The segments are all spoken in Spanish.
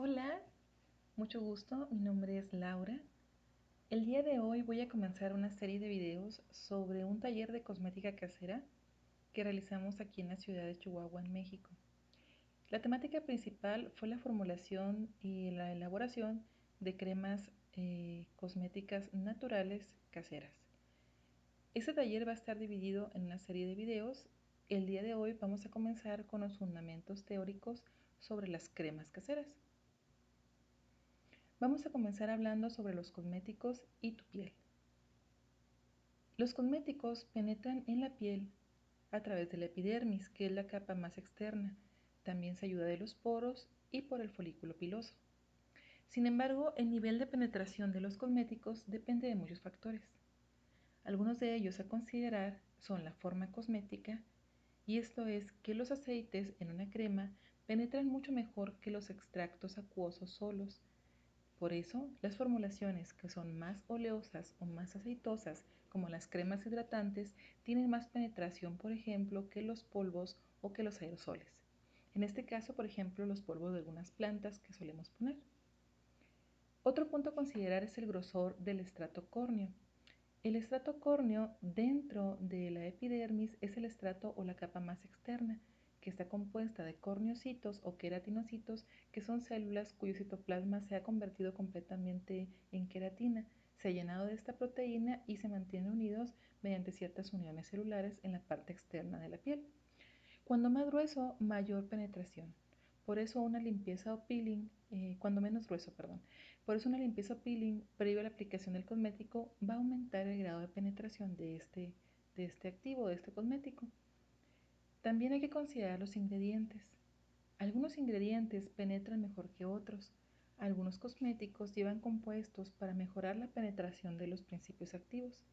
Hola, mucho gusto, mi nombre es Laura. El día de hoy voy a comenzar una serie de videos sobre un taller de cosmética casera que realizamos aquí en la ciudad de Chihuahua, en México. La temática principal fue la formulación y la elaboración de cremas cosméticas naturales caseras. Este taller va a estar dividido en una serie de videos. El día de hoy vamos a comenzar con los fundamentos teóricos sobre las cremas caseras. Vamos a comenzar hablando sobre los cosméticos y tu piel. Los cosméticos penetran en la piel a través de la epidermis, que es la capa más externa. También se ayuda de los poros y por el folículo piloso. Sin embargo, el nivel de penetración de los cosméticos depende de muchos factores. Algunos de ellos a considerar son la forma cosmética, y esto es que los aceites en una crema penetran mucho mejor que los extractos acuosos solos. Por eso, las formulaciones que son más oleosas o más aceitosas, como las cremas hidratantes, tienen más penetración, por ejemplo, que los polvos o que los aerosoles. En este caso, por ejemplo, los polvos de algunas plantas que solemos poner. Otro punto a considerar es el grosor del estrato córneo. El estrato córneo dentro de la epidermis es el estrato o la capa más externa, que está compuesta de corneocitos o queratinocitos, que son células cuyo citoplasma se ha convertido completamente en queratina, se ha llenado de esta proteína y se mantienen unidos mediante ciertas uniones celulares en la parte externa de la piel. Cuando más grueso, mayor penetración. Por eso una limpieza o peeling, cuando menos grueso, perdón. Por eso una limpieza o peeling previo a la aplicación del cosmético va a aumentar el grado de penetración de este activo, de este cosmético. También hay que considerar los ingredientes. Algunos ingredientes penetran mejor que otros. Algunos cosméticos llevan compuestos para mejorar la penetración de los principios activos.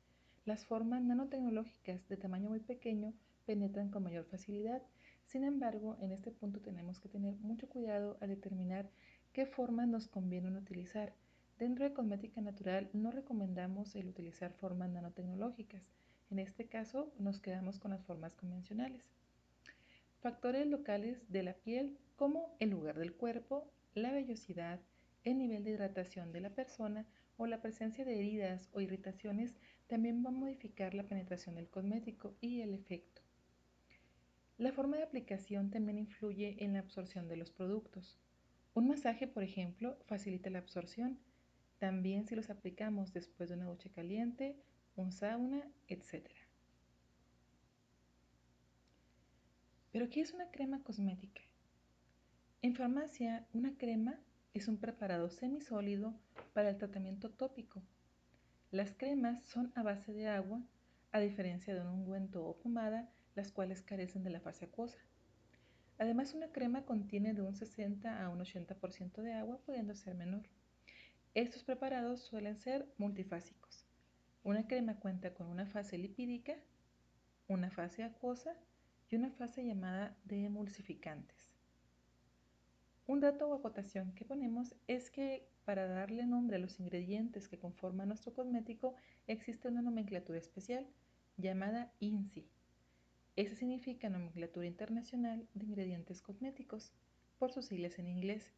Las formas nanotecnológicas de tamaño muy pequeño penetran con mayor facilidad. Sin embargo, en este punto tenemos que tener mucho cuidado al determinar qué formas nos conviene utilizar. Dentro de cosmética natural no recomendamos el utilizar formas nanotecnológicas. En este caso nos quedamos con las formas convencionales. Factores locales de la piel como el lugar del cuerpo, la vellosidad, el nivel de hidratación de la persona o la presencia de heridas o irritaciones también va a modificar la penetración del cosmético y el efecto. La forma de aplicación también influye en la absorción de los productos. Un masaje, por ejemplo, facilita la absorción, también si los aplicamos después de una ducha caliente, un sauna, etc. ¿Pero qué es una crema cosmética? En farmacia, una crema es un preparado semisólido para el tratamiento tópico. Las cremas son a base de agua, a diferencia de un ungüento o pomada, las cuales carecen de la fase acuosa. Además, una crema contiene de un 60 a un 80% de agua, pudiendo ser menor. Estos preparados suelen ser multifásicos. Una crema cuenta con una fase lipídica, una fase acuosa y una fase llamada de emulsificantes. Un dato o acotación que ponemos es que para darle nombre a los ingredientes que conforman nuestro cosmético existe una nomenclatura especial llamada INCI. Esa significa Nomenclatura Internacional de Ingredientes Cosméticos, por sus siglas en inglés.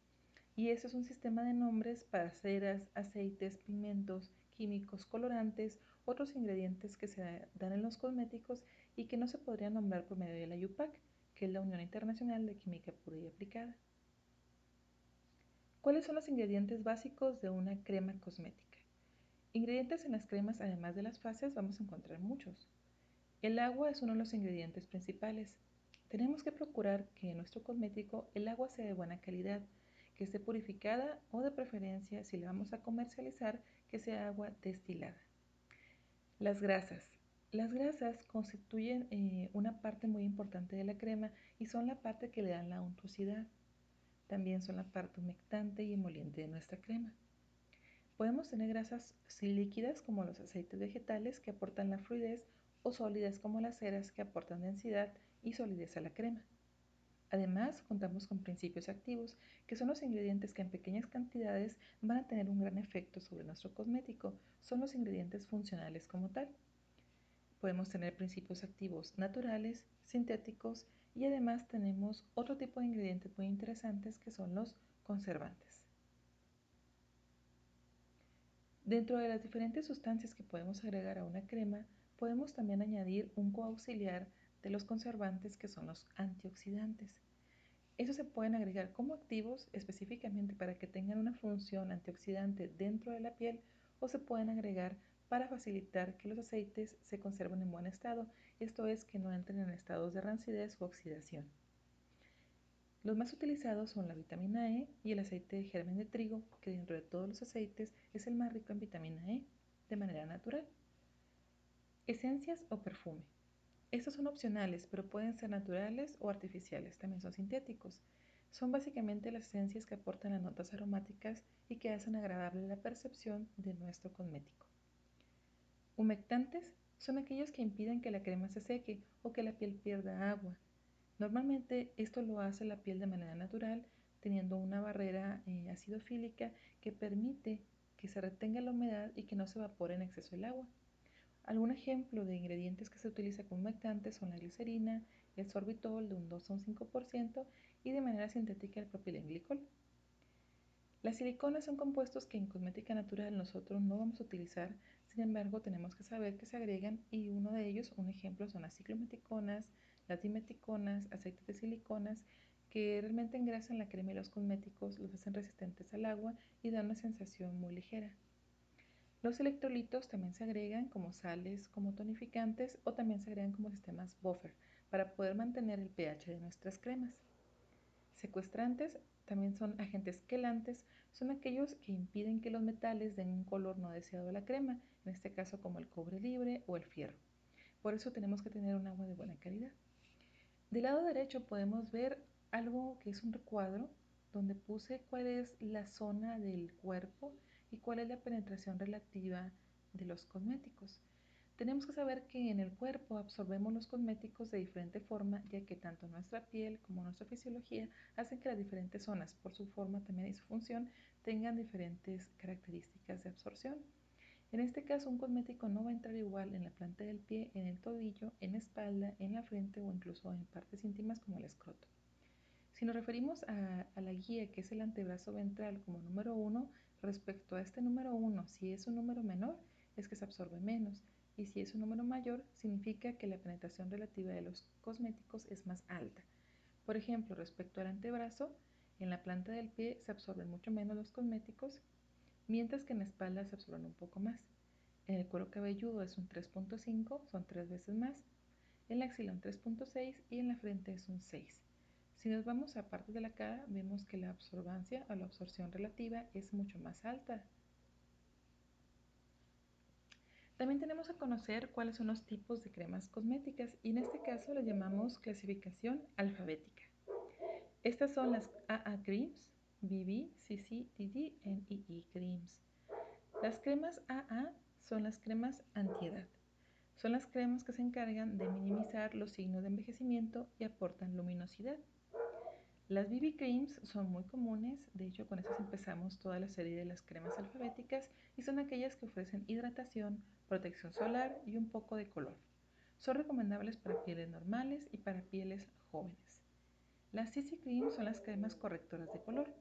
Y eso es un sistema de nombres para ceras, aceites, pigmentos, químicos, colorantes, otros ingredientes que se dan en los cosméticos y que no se podrían nombrar por medio de la UPAC, que es la Unión Internacional de Química Pura y Aplicada. ¿Cuáles son los ingredientes básicos de una crema cosmética? Ingredientes en las cremas, además de las fases, vamos a encontrar muchos. El agua es uno de los ingredientes principales. Tenemos que procurar que en nuestro cosmético el agua sea de buena calidad, que esté purificada o de preferencia, si la vamos a comercializar, que sea agua destilada. Las grasas. Las grasas constituyen una parte muy importante de la crema y son la parte que le dan la untuosidad. También son la parte humectante y emoliente de nuestra crema. Podemos tener grasas líquidas como los aceites vegetales que aportan la fluidez o sólidas como las ceras que aportan densidad y solidez a la crema. Además, contamos con principios activos, que son los ingredientes que en pequeñas cantidades van a tener un gran efecto sobre nuestro cosmético. Son los ingredientes funcionales como tal. Podemos tener principios activos naturales, sintéticos Y además tenemos otro tipo de ingredientes muy interesantes que son los conservantes. Dentro de las diferentes sustancias que podemos agregar a una crema, podemos también añadir un coauxiliar de los conservantes que son los antioxidantes. Estos se pueden agregar como activos específicamente para que tengan una función antioxidante dentro de la piel o se pueden agregar para facilitar que los aceites se conserven en buen estado, esto es que no entren en estados de rancidez u oxidación. Los más utilizados son la vitamina E y el aceite de germen de trigo, que dentro de todos los aceites es el más rico en vitamina E de manera natural. Esencias o perfume. Estos son opcionales, pero pueden ser naturales o artificiales, también son sintéticos. Son básicamente las esencias que aportan las notas aromáticas y que hacen agradable la percepción de nuestro cosmético. Humectantes son aquellos que impiden que la crema se seque o que la piel pierda agua. Normalmente esto lo hace la piel de manera natural, teniendo una barrera acidofílica que permite que se retenga la humedad y que no se evapore en exceso el agua. Algún ejemplo de ingredientes que se utiliza como humectantes son la glicerina, el sorbitol de un 2 a un 5% y de manera sintética el propilenglicol. Las siliconas son compuestos que en cosmética natural nosotros no vamos a utilizar, sin embargo tenemos que saber que se agregan y uno de ellos, un ejemplo, son las ciclometiconas, las dimeticonas, aceites de siliconas, que realmente engrasan la crema y los cosméticos, los hacen resistentes al agua y dan una sensación muy ligera. Los electrolitos también se agregan como sales, como tonificantes o también se agregan como sistemas buffer para poder mantener el pH de nuestras cremas. Secuestrantes también son agentes quelantes, son aquellos que impiden que los metales den un color no deseado a la crema, en este caso como el cobre libre o el fierro. Por eso tenemos que tener un agua de buena calidad. Del lado derecho podemos ver algo que es un recuadro donde puse cuál es la zona del cuerpo y cuál es la penetración relativa de los cosméticos. Tenemos que saber que en el cuerpo absorbemos los cosméticos de diferente forma, ya que tanto nuestra piel como nuestra fisiología hacen que las diferentes zonas, por su forma también y su función, tengan diferentes características de absorción. En este caso, un cosmético no va a entrar igual en la planta del pie, en el tobillo, en la espalda, en la frente o incluso en partes íntimas como el escroto. Si nos referimos a la guía, que es el antebrazo ventral como número 1, respecto a este número 1, si es un número menor, es que se absorbe menos. Y si es un número mayor, significa que la penetración relativa de los cosméticos es más alta. Por ejemplo, respecto al antebrazo, en la planta del pie se absorben mucho menos los cosméticos, mientras que en la espalda se absorben un poco más. En el cuero cabelludo es un 3.5, son 3 veces más. En la axila un 3.6 y en la frente es un 6. Si nos vamos a partes de la cara, vemos que la absorbancia o la absorción relativa es mucho más alta. También tenemos que conocer cuáles son los tipos de cremas cosméticas y en este caso las llamamos clasificación alfabética. Estas son las AA Creams, BB, CC, DD y EE Creams. Las cremas AA son las cremas antiedad. Son las cremas que se encargan de minimizar los signos de envejecimiento y aportan luminosidad. Las BB Creams son muy comunes, de hecho con estas empezamos toda la serie de las cremas alfabéticas y son aquellas que ofrecen hidratación, protección solar y un poco de color. Son recomendables para pieles normales y para pieles jóvenes. Las CC Creams son las cremas correctoras de color.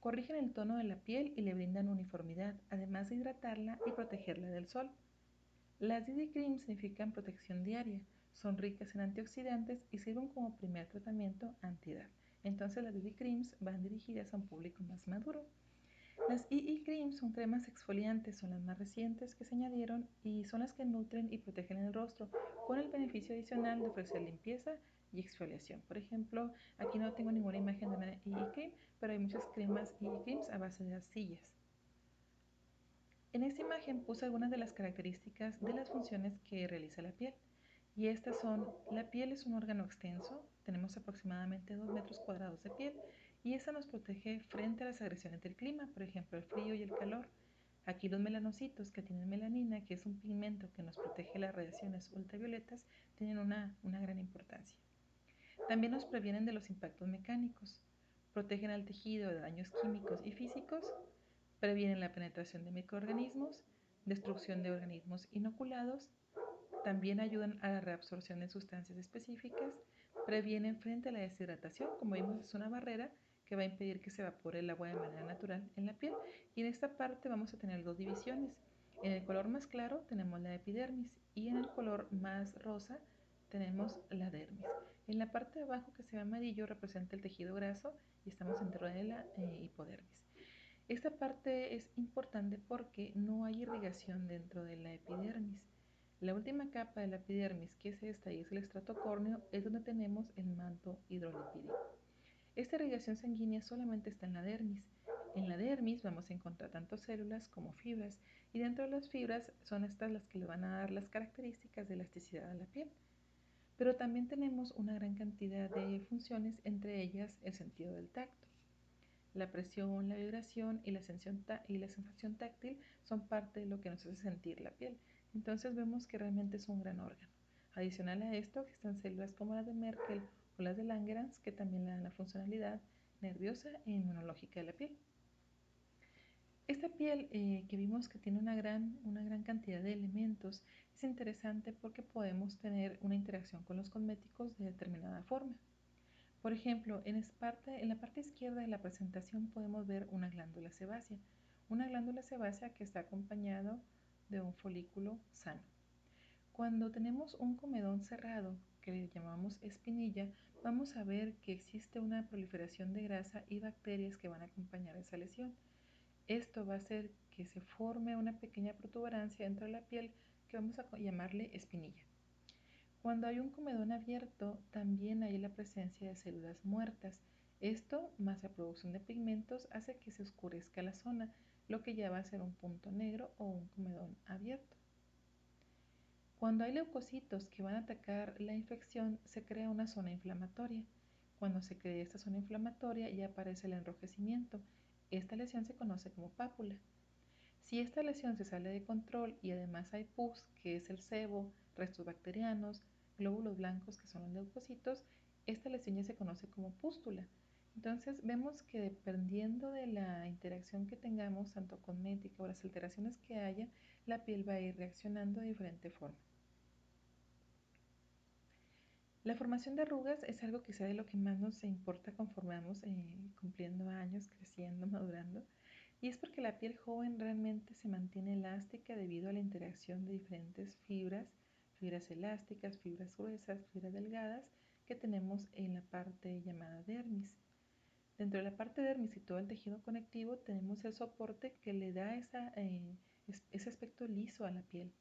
Corrigen el tono de la piel y le brindan uniformidad, además de hidratarla y protegerla del sol. Las DD Creams significan protección diaria, son ricas en antioxidantes y sirven como primer tratamiento antiedad. Entonces las DD Creams van dirigidas a un público más maduro. Las EE Creams son cremas exfoliantes, son las más recientes que se añadieron y son las que nutren y protegen el rostro con el beneficio adicional de ofrecer limpieza y exfoliación. Por ejemplo, aquí no tengo ninguna imagen de una EE Cream, pero hay muchas cremas EE Creams a base de arcillas. En esta imagen puse algunas de las características de las funciones que realiza la piel. Y estas son, la piel es un órgano extenso, tenemos aproximadamente 2 metros cuadrados de piel y esta nos protege frente a las agresiones del clima, por ejemplo el frío y el calor. Aquí los melanocitos que tienen melanina, que es un pigmento que nos protege de las radiaciones ultravioletas, tienen una gran importancia. También nos previenen de los impactos mecánicos, protegen al tejido de daños químicos y físicos, previenen la penetración de microorganismos, destrucción de organismos inoculados, también ayudan a la reabsorción de sustancias específicas, Previenen frente a la deshidratación, como vimos es una barrera que va a impedir que se evapore el agua de manera natural en la piel. Y en esta parte vamos a tener dos divisiones. En el color más claro tenemos la epidermis y en el color más rosa tenemos la dermis. En la parte de abajo que se ve amarillo representa el tejido graso y estamos dentro de la hipodermis. Esta parte es importante porque no hay irrigación dentro de la epidermis. La última capa de la epidermis, que es esta y es el estrato córneo, es donde tenemos el manto hidrolipídico. Esta irrigación sanguínea solamente está en la dermis. En la dermis vamos a encontrar tanto células como fibras y dentro de las fibras son estas las que le van a dar las características de elasticidad a la piel. Pero también tenemos una gran cantidad de funciones, entre ellas el sentido del tacto. La presión, la vibración y la sensación táctil son parte de lo que nos hace sentir la piel. Entonces vemos que realmente es un gran órgano. Adicional a esto, existen células como las de Merkel o las de Langerhans que también le dan la funcionalidad nerviosa e inmunológica de la piel. Esta piel que vimos que tiene una gran cantidad de elementos es interesante porque podemos tener una interacción con los cosméticos de determinada forma. Por ejemplo, en la parte izquierda de la presentación podemos ver una glándula sebácea que está acompañado de un folículo sano. Cuando tenemos un comedón cerrado, que le llamamos espinilla, vamos a ver que existe una proliferación de grasa y bacterias que van a acompañar esa lesión. Esto va a hacer que se forme una pequeña protuberancia dentro de la piel que vamos a llamarle espinilla. Cuando hay un comedón abierto, también hay la presencia de células muertas. Esto, más la producción de pigmentos, hace que se oscurezca la zona, lo que ya va a ser un punto negro o un comedón abierto. Cuando hay leucocitos que van a atacar la infección, se crea una zona inflamatoria. Cuando se crea esta zona inflamatoria, ya aparece el enrojecimiento. Esta lesión se conoce como pápula. Si esta lesión se sale de control y además hay pus, que es el sebo, restos bacterianos, glóbulos blancos, que son los leucocitos, esta lesión ya se conoce como pústula. Entonces vemos que dependiendo de la interacción que tengamos, tanto cosmética o las alteraciones que haya, la piel va a ir reaccionando de diferente forma. La formación de arrugas es algo quizá de lo que más nos importa conforme vamos cumpliendo años, creciendo, madurando. Y es porque la piel joven realmente se mantiene elástica debido a la interacción de diferentes fibras, fibras elásticas, fibras gruesas, fibras delgadas que tenemos en la parte llamada dermis. Dentro de la parte dermis y todo el tejido conectivo tenemos el soporte que le da ese aspecto liso a la piel.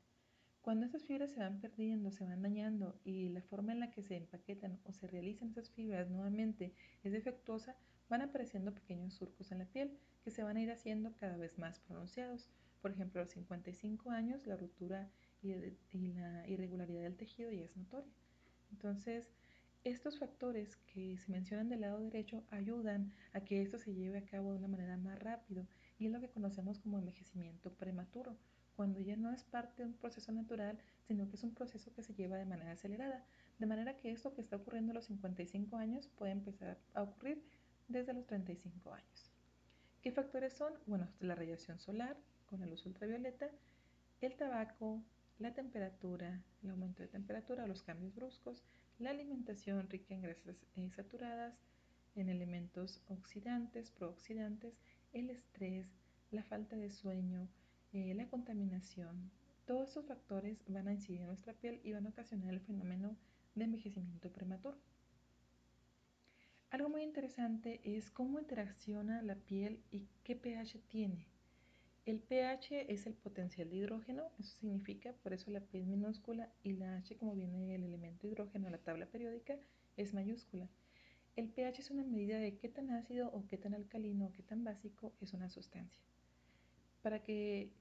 Cuando esas fibras se van perdiendo, se van dañando y la forma en la que se empaquetan o se realizan esas fibras nuevamente es defectuosa, van apareciendo pequeños surcos en la piel que se van a ir haciendo cada vez más pronunciados. Por ejemplo, a los 55 años la ruptura y la irregularidad del tejido ya es notoria. Entonces, estos factores que se mencionan del lado derecho ayudan a que esto se lleve a cabo de una manera más rápido y es lo que conocemos como envejecimiento prematuro, cuando ya no es parte de un proceso natural, sino que es un proceso que se lleva de manera acelerada, de manera que esto que está ocurriendo a los 55 años puede empezar a ocurrir desde los 35 años. ¿Qué factores son? Bueno, la radiación solar con la luz ultravioleta, el tabaco, la temperatura, el aumento de temperatura o los cambios bruscos, la alimentación rica en grasas saturadas, en elementos oxidantes, prooxidantes, el estrés, la falta de sueño, la contaminación. Todos estos factores van a incidir en nuestra piel y van a ocasionar el fenómeno de envejecimiento prematuro. Algo muy interesante es cómo interacciona la piel y qué pH tiene. El pH es el potencial de hidrógeno, eso significa, por eso la P es minúscula y la H, como viene el elemento hidrógeno, la tabla periódica, es mayúscula. El pH es una medida de qué tan ácido o qué tan alcalino o qué tan básico es una sustancia. Para que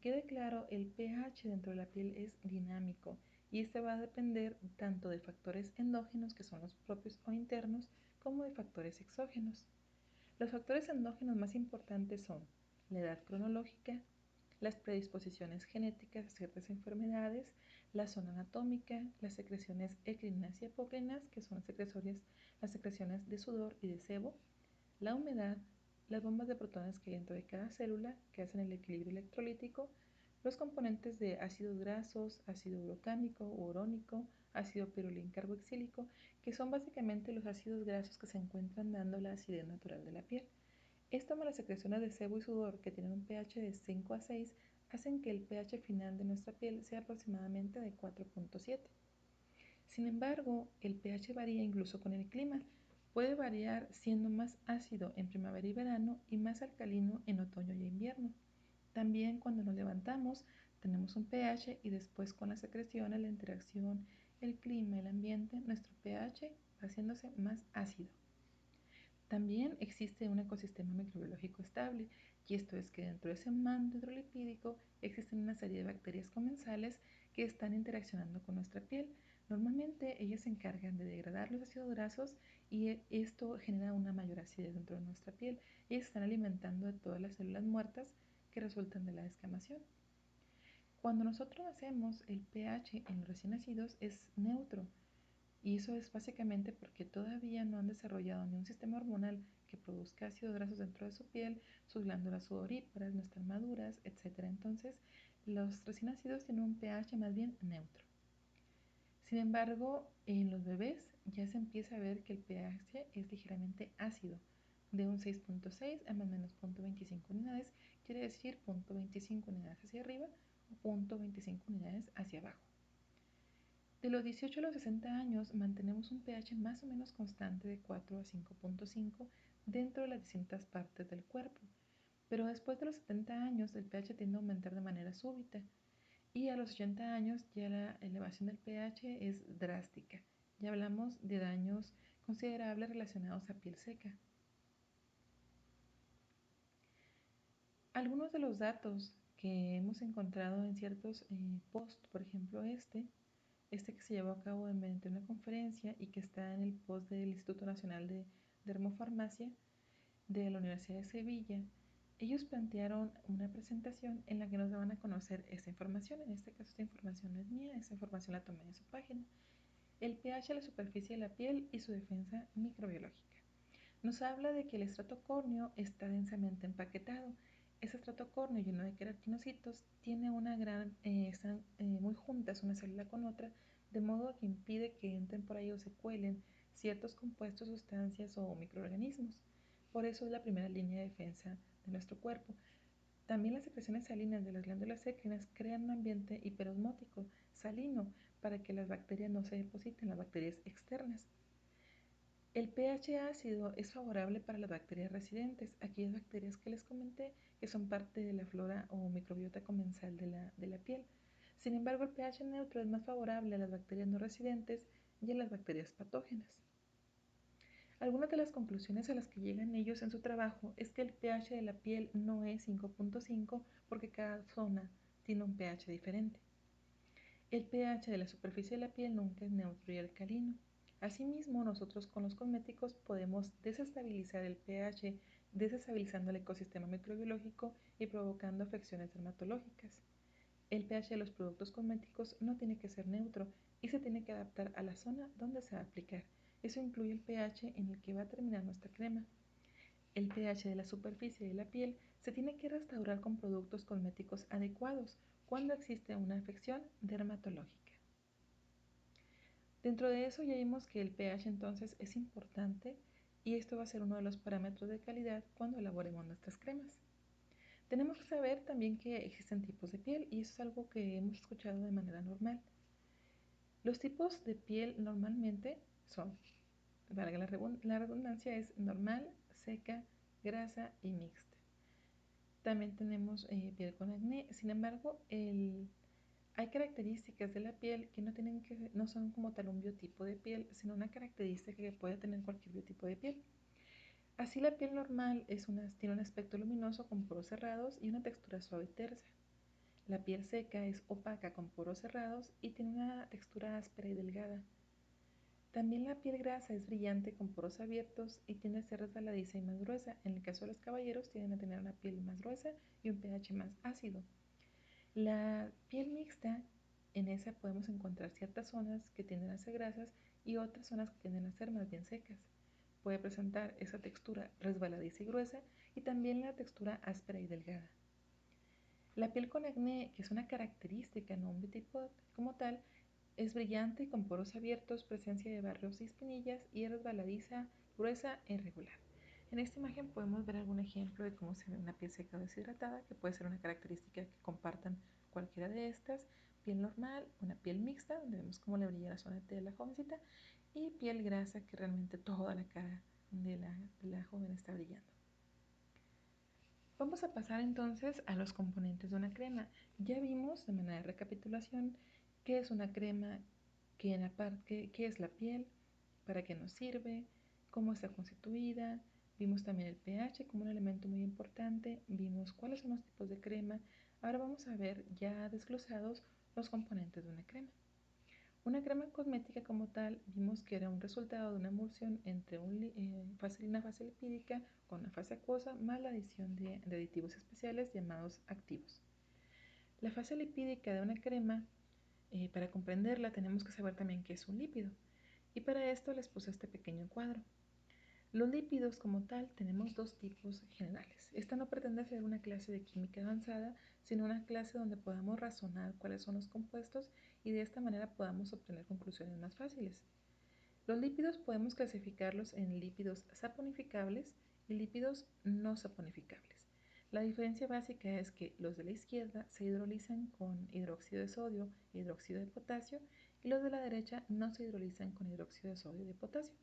quede claro, el pH dentro de la piel es dinámico y este va a depender tanto de factores endógenos, que son los propios o internos, como de factores exógenos. Los factores endógenos más importantes son la edad cronológica, las predisposiciones genéticas a ciertas enfermedades, la zona anatómica, las secreciones eccrinas y apocrinas, que son las secreciones de sudor y de sebo, la humedad, las bombas de protones que hay dentro de cada célula, que hacen el equilibrio electrolítico, los componentes de ácidos grasos, ácido urocámico u urónico, ácido pirulín carboxílico, que son básicamente los ácidos grasos que se encuentran dando la acidez natural de la piel. Esto más las secreciones de sebo y sudor, que tienen un pH de 5 a 6, hacen que el pH final de nuestra piel sea aproximadamente de 4.7. Sin embargo, el pH varía incluso con el clima. Puede variar siendo más ácido en primavera y verano y más alcalino en otoño y invierno. También cuando nos levantamos tenemos un pH y después con las secreciones, la interacción, el clima, el ambiente, nuestro pH va haciéndose más ácido. También existe un ecosistema microbiológico estable, y esto es que dentro de ese manto hidrolipídico existen una serie de bacterias comensales que están interaccionando con nuestra piel. Normalmente ellas se encargan de degradar los ácidos grasos y esto genera una mayor acidez dentro de nuestra piel. Ellas están alimentando de todas las células muertas que resultan de la descamación. Cuando nosotros nacemos, el pH en los recién nacidos es neutro, y eso es básicamente porque todavía no han desarrollado ni un sistema hormonal que produzca ácidos grasos dentro de su piel, sus glándulas sudoríparas no están maduras, etc. Entonces, los recién nacidos tienen un pH más bien neutro. Sin embargo, en los bebés ya se empieza a ver que el pH es ligeramente ácido, de un 6.6 a más o menos 0.25 unidades, quiere decir 0.25 unidades hacia arriba o 0.25 unidades hacia abajo. De los 18 a los 60 años mantenemos un pH más o menos constante de 4 a 5.5 dentro de las distintas partes del cuerpo, pero después de los 70 años el pH tiende a aumentar de manera súbita y a los 80 años ya la elevación del pH es drástica. Ya hablamos de daños considerables relacionados a piel seca. Algunos de los datos que hemos encontrado en ciertos posts, por ejemplo este que se llevó a cabo mediante una conferencia y que está en el post del Instituto Nacional de Dermofarmacia de la Universidad de Sevilla, ellos plantearon una presentación en la que nos daban a conocer esta información. En este caso, esta información no es mía, esta información la tomé de su página. El pH de la superficie de la piel y su defensa microbiológica. Nos habla de que el estrato córneo está densamente empaquetado. Ese estrato córneo lleno de queratinocitos tiene una gran, están muy juntas una célula con otra, de modo que impide que entren por ahí o se cuelen ciertos compuestos, sustancias o microorganismos. Por eso es la primera línea de defensa de nuestro cuerpo. También las secreciones salinas de las glándulas secrenas crean un ambiente hiperosmótico, salino, para que las bacterias no se depositen, las bacterias externas. El pH ácido es favorable para las bacterias residentes, aquellas bacterias que les comenté que son parte de la flora o microbiota comensal de la piel. Sin embargo, el pH neutro es más favorable a las bacterias no residentes y a las bacterias patógenas. Algunas de las conclusiones a las que llegan ellos en su trabajo es que el pH de la piel no es 5.5 porque cada zona tiene un pH diferente. El pH de la superficie de la piel nunca es neutro y alcalino. Asimismo, nosotros con los cosméticos podemos desestabilizar el pH, desestabilizando el ecosistema microbiológico y provocando afecciones dermatológicas. El pH de los productos cosméticos no tiene que ser neutro y se tiene que adaptar a la zona donde se va a aplicar. Eso incluye el pH en el que va a terminar nuestra crema. El pH de la superficie de la piel se tiene que restaurar con productos cosméticos adecuados cuando existe una afección dermatológica. Dentro de eso ya vimos que el pH entonces es importante y esto va a ser uno de los parámetros de calidad cuando elaboremos nuestras cremas. Tenemos que saber también que existen tipos de piel y eso es algo que hemos escuchado de manera normal. Los tipos de piel normalmente son, valga la redundancia, es normal, seca, grasa y mixta. También tenemos piel con acné. Sin embargo, hay características de la piel que no son como tal un biotipo de piel, sino una característica que puede tener cualquier biotipo de piel. Así la piel normal tiene un aspecto luminoso con poros cerrados y una textura suave y tersa. La piel seca es opaca con poros cerrados y tiene una textura áspera y delgada. También la piel grasa es brillante con poros abiertos y tiende a ser resbaladiza y más gruesa. En el caso de los caballeros tienden a tener una piel más gruesa y un pH más ácido. La piel mixta, en esa podemos encontrar ciertas zonas que tienden a ser grasas y otras zonas que tienden a ser más bien secas. Puede presentar esa textura resbaladiza y gruesa y también la textura áspera y delgada. La piel con acné, que es una característica, no un biotipo como tal, es brillante, con poros abiertos, presencia de barros y espinillas y resbaladiza, gruesa e irregular. En esta imagen podemos ver algún ejemplo de cómo se ve una piel seca o deshidratada, que puede ser una característica que compartan cualquiera de estas. Piel normal, una piel mixta, donde vemos cómo le brilla la zona T de la jovencita, y piel grasa, que realmente toda la cara de la joven está brillando. Vamos a pasar entonces a los componentes de una crema. Ya vimos de manera de recapitulación qué es una crema, qué es la piel, para qué nos sirve, cómo está constituida. Vimos también el pH como un elemento muy importante. Vimos cuáles son los tipos de crema. Ahora vamos a ver ya desglosados los componentes de una crema. Una crema cosmética como tal, vimos que era un resultado de una emulsión entre una fase lipídica con una fase acuosa más la adición de aditivos especiales llamados activos. La fase lipídica de una crema, para comprenderla tenemos que saber también qué es un lípido. Y para esto les puse este pequeño cuadro. Los lípidos como tal tenemos dos tipos generales. Esta no pretende ser una clase de química avanzada, sino una clase donde podamos razonar cuáles son los compuestos y de esta manera podamos obtener conclusiones más fáciles. Los lípidos podemos clasificarlos en lípidos saponificables y lípidos no saponificables. La diferencia básica es que los de la izquierda se hidrolizan con hidróxido de sodio e hidróxido de potasio y los de la derecha no se hidrolizan con hidróxido de sodio y de potasio.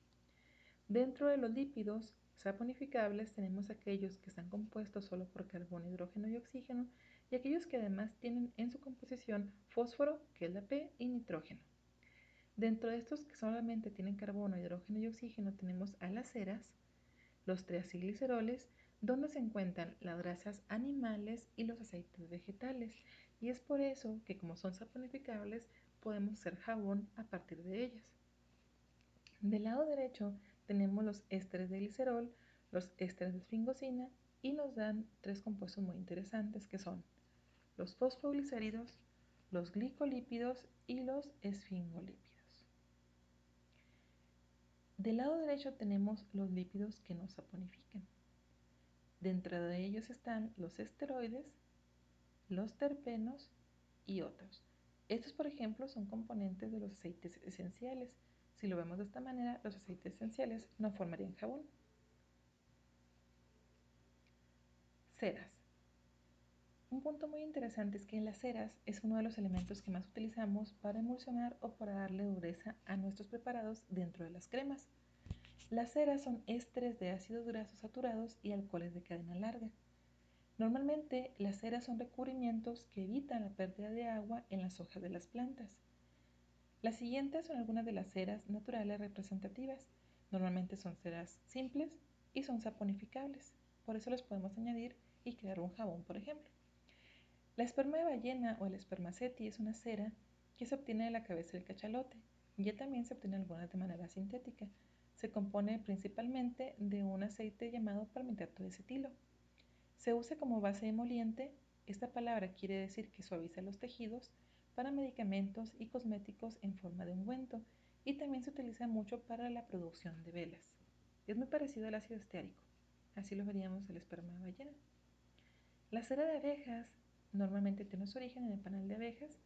Dentro de los lípidos saponificables tenemos aquellos que están compuestos solo por carbono, hidrógeno y oxígeno y aquellos que además tienen en su composición fósforo, que es la P, y nitrógeno. Dentro de estos que solamente tienen carbono, hidrógeno y oxígeno tenemos a las ceras, los triacilgliceroles, donde se encuentran las grasas animales y los aceites vegetales. Y es por eso que como son saponificables podemos hacer jabón a partir de ellas. Del lado derecho tenemos los ésteres de glicerol, los ésteres de esfingosina y nos dan tres compuestos muy interesantes que son los fosfoglicéridos, los glicolípidos y los esfingolípidos. Del lado derecho tenemos los lípidos que nos saponifican. Dentro de ellos están los esteroides, los terpenos y otros. Estos, por ejemplo, son componentes de los aceites esenciales. Si lo vemos de esta manera, los aceites esenciales no formarían jabón. Ceras. Un punto muy interesante es que las ceras es uno de los elementos que más utilizamos para emulsionar o para darle dureza a nuestros preparados dentro de las cremas. Las ceras son ésteres de ácidos grasos saturados y alcoholes de cadena larga. Normalmente las ceras son recubrimientos que evitan la pérdida de agua en las hojas de las plantas. Las siguientes son algunas de las ceras naturales representativas. Normalmente son ceras simples y son saponificables. Por eso les podemos añadir y crear un jabón, por ejemplo. La esperma de ballena o el espermaceti es una cera que se obtiene de la cabeza del cachalote. Ya también se obtienen algunas de manera sintética. Se compone principalmente de un aceite llamado palmitato de acetilo. Se usa como base emoliente. Esta palabra quiere decir que suaviza los tejidos para medicamentos y cosméticos en forma de ungüento y también se utiliza mucho para la producción de velas. Es muy parecido al ácido esteárico. Así lo veríamos el esperma de ballena. La cera de abejas normalmente tiene su origen en el panal de abejas.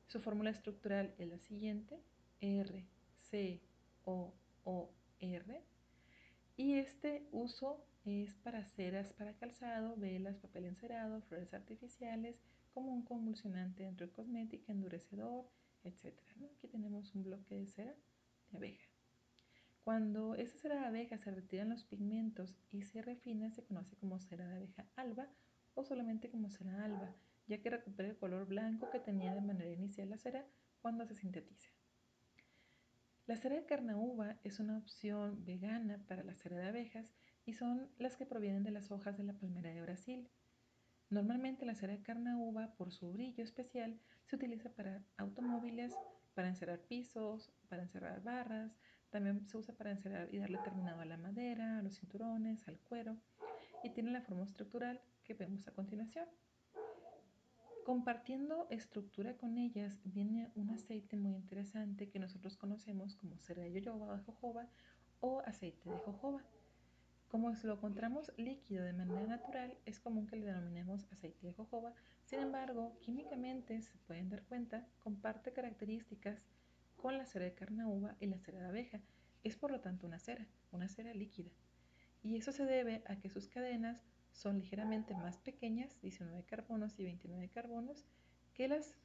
Su fórmula estructural es la siguiente: R, C, O, R. Y este uso es para ceras para calzado, velas, papel encerado, flores artificiales, como un convulsionante dentro de cosmética, endurecedor, etc. Aquí tenemos un bloque de cera de abeja. Cuando esta cera de abeja se retiran los pigmentos y se refina, se conoce como cera de abeja alba o solamente como cera alba, ya que recupera el color blanco que tenía de manera inicial la cera cuando se sintetiza. La cera de carnaúba es una opción vegana para la cera de abejas y son las que provienen de las hojas de la palmera de Brasil. Normalmente la cera de carnaúba, por su brillo especial, se utiliza para automóviles, para encerar pisos, para encerrar barras, también se usa para encerar y darle terminado a la madera, a los cinturones, al cuero, y tiene la forma estructural que vemos a continuación. Compartiendo estructura con ellas viene un aceite muy interesante que nosotros conocemos como cera de jojoba o aceite de jojoba. Como lo encontramos líquido de manera natural, es común que le denominemos aceite de jojoba. Sin embargo, químicamente, se pueden dar cuenta, comparte características con la cera de carnauba y la cera de abeja. Es por lo tanto una cera líquida. Y eso se debe a que sus cadenas son ligeramente más pequeñas, 19 carbonos y 29 carbonos, que las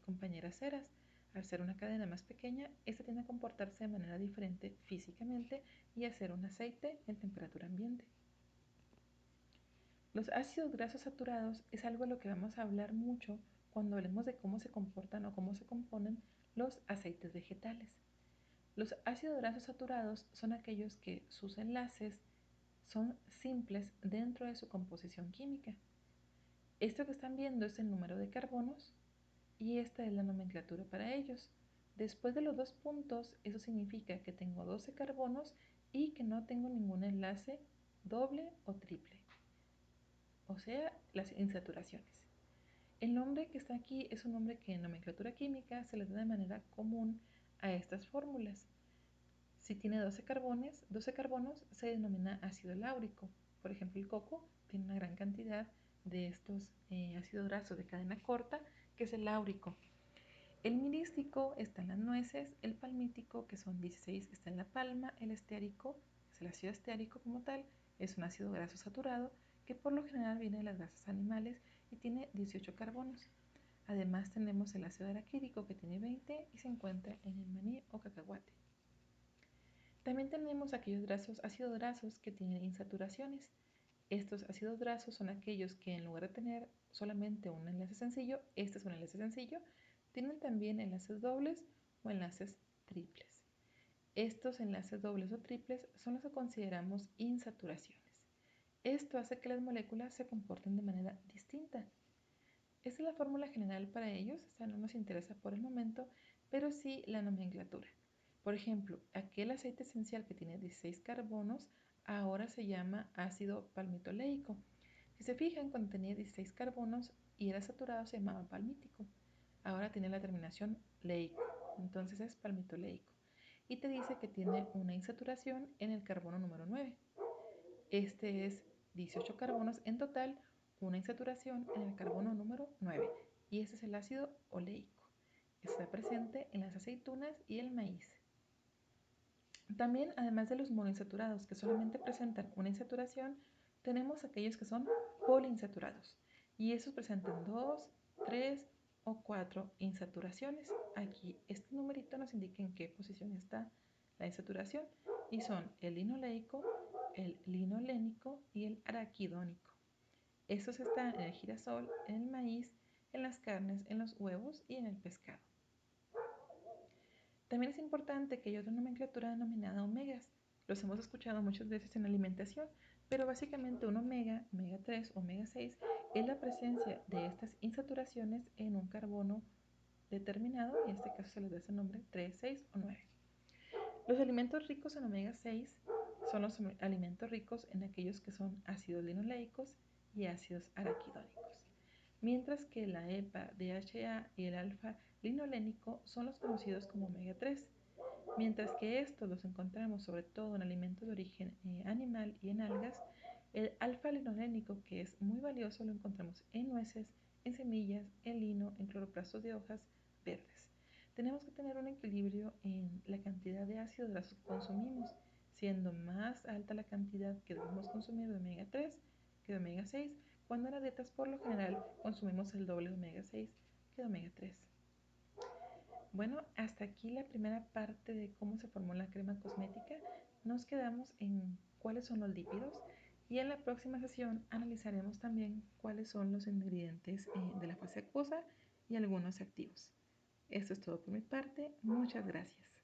compañeras ceras. Al ser una cadena más pequeña, esta tiende a comportarse de manera diferente físicamente y a ser un aceite en temperatura ambiente. Los ácidos grasos saturados es algo de lo que vamos a hablar mucho cuando hablemos de cómo se comportan o cómo se componen los aceites vegetales. Los ácidos grasos saturados son aquellos que sus enlaces son simples dentro de su composición química. Esto que están viendo es el número de carbonos y esta es la nomenclatura para ellos. Después de los dos puntos, eso significa que tengo 12 carbonos y que no tengo ningún enlace doble o triple, o sea, las insaturaciones. El nombre que está aquí es un nombre que en nomenclatura química se le da de manera común a estas fórmulas. Si tiene 12 carbonos se denomina ácido láurico. Por ejemplo, el coco tiene una gran cantidad de estos ácidos grasos de cadena corta, que es el láurico. El mirístico está en las nueces, el palmítico, que son 16, está en la palma, el esteárico, es el ácido esteárico como tal, es un ácido graso saturado que por lo general viene de las grasas animales y tiene 18 carbonos. Además tenemos el ácido araquídico que tiene 20 y se encuentra en el maní o cacahuate. También tenemos aquellos ácidos grasos que tienen insaturaciones. Estos ácidos grasos son aquellos que en lugar de tener solamente un enlace sencillo, este es un enlace sencillo, tienen también enlaces dobles o enlaces triples. Estos enlaces dobles o triples son los que consideramos insaturaciones. Esto hace que las moléculas se comporten de manera distinta. Esta es la fórmula general para ellos, esta no nos interesa por el momento, pero sí la nomenclatura. Por ejemplo, aquel aceite esencial que tiene 16 carbonos ahora se llama ácido palmitoleico. Si se fijan, cuando tenía 16 carbonos y era saturado se llamaba palmítico. Ahora tiene la terminación leico, entonces es palmitoleico. Y te dice que tiene una insaturación en el carbono número 9. Este es 18 carbonos en total, una insaturación en el carbono número 9. Y este es el ácido oleico. Está presente en las aceitunas y el maíz. También, además de los monoinsaturados que solamente presentan una insaturación, tenemos aquellos que son poliinsaturados. Y esos presentan 2, 3 o 4 insaturaciones. Aquí este numerito nos indica en qué posición está la insaturación. Y son el linoleico, el linolénico y el araquidónico. Estos están en el girasol, en el maíz, en las carnes, en los huevos y en el pescado. También es importante que hay otra nomenclatura denominada omegas. Los hemos escuchado muchas veces en alimentación, pero básicamente un omega, omega 3 o omega 6, es la presencia de estas insaturaciones en un carbono determinado, y en este caso se les da ese nombre 3, 6 o 9. Los alimentos ricos en omega 6 son los alimentos ricos en aquellos que son ácidos linoleicos y ácidos araquidónicos, mientras que la EPA, DHA y el alfa-linolénico son los conocidos como omega 3, mientras que estos los encontramos sobre todo en alimentos de origen animal y en algas. El alfa-linolénico, que es muy valioso, lo encontramos en nueces, en semillas, en lino, en cloroplastos de hojas verdes. Tenemos que tener un equilibrio en la cantidad de ácidos grasos que consumimos, siendo más alta la cantidad que debemos consumir de omega 3 que de omega 6, cuando en las dietas por lo general consumimos el doble de omega 6 que de omega 3. Bueno, hasta aquí la primera parte de cómo se formó la crema cosmética. Nos quedamos en cuáles son los lípidos y en la próxima sesión analizaremos también cuáles son los ingredientes de la fase acuosa y algunos activos. Esto es todo por mi parte. Muchas gracias.